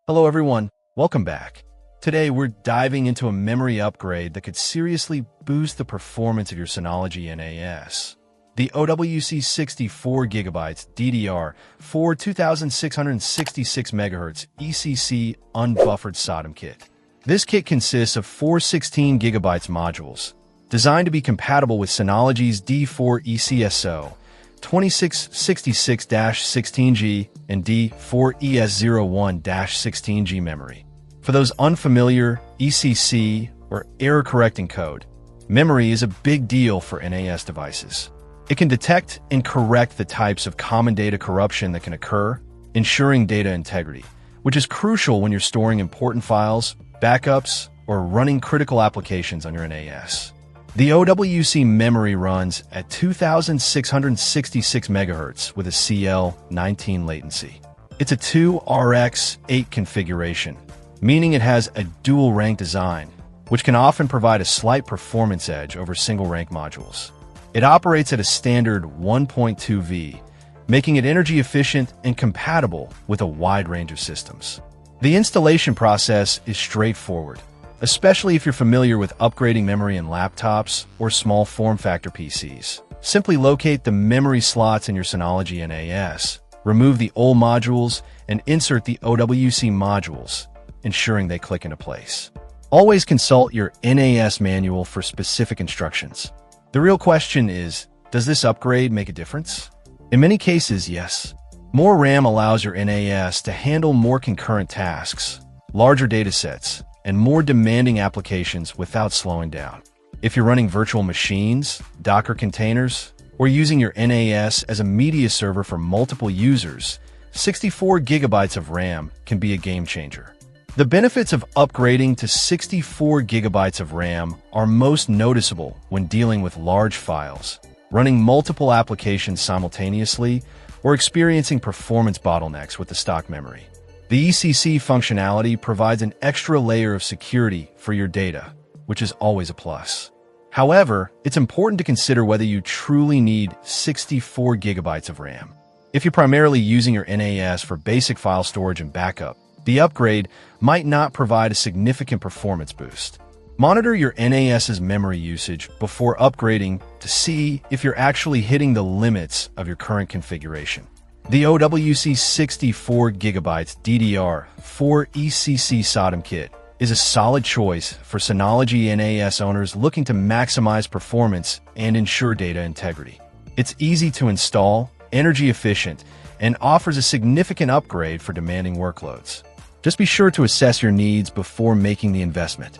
Hello everyone, welcome back. Today we're diving into a memory upgrade that could seriously boost the performance of your Synology NAS. The OWC 64GB DDR4 2666MHz ECC unbuffered SODIMM kit. This kit consists of four 16GB modules, designed to be compatible with Synology's D4 ECSO, 2666-16G, and D4 ES01-16G memory. For those unfamiliar, ECC, or error-correcting code, memory is a big deal for NAS devices. It can detect and correct the types of common data corruption that can occur, ensuring data integrity, which is crucial when you're storing important files, backups, or running critical applications on your NAS. The OWC memory runs at 2666 MHz with a CL19 latency. It's a 2RX8 configuration, meaning it has a dual-rank design, which can often provide a slight performance edge over single-rank modules. It operates at a standard 1.2V, making it energy efficient and compatible with a wide range of systems. The installation process is straightforward, especially if you're familiar with upgrading memory in laptops or small form factor PCs. Simply locate the memory slots in your Synology NAS, remove the old modules, and insert the OWC modules, ensuring they click into place. Always consult your NAS manual for specific instructions. The real question is, does this upgrade make a difference? In many cases, yes. More RAM allows your NAS to handle more concurrent tasks, larger datasets, and more demanding applications without slowing down. If you're running virtual machines, Docker containers, or using your NAS as a media server for multiple users, 64GB of RAM can be a game changer. The benefits of upgrading to 64GB of RAM are most noticeable when dealing with large files, running multiple applications simultaneously, or experiencing performance bottlenecks with the stock memory. The ECC functionality provides an extra layer of security for your data, which is always a plus. However, it's important to consider whether you truly need 64GB of RAM. If you're primarily using your NAS for basic file storage and backup, the upgrade might not provide a significant performance boost. Monitor your NAS's memory usage before upgrading to see if you're actually hitting the limits of your current configuration. The OWC 64GB DDR4 ECC SODIMM kit is a solid choice for Synology NAS owners looking to maximize performance and ensure data integrity. It's easy to install, energy efficient, and offers a significant upgrade for demanding workloads. Just be sure to assess your needs before making the investment.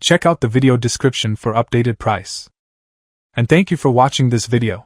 Check out the video description for updated price. And thank you for watching this video.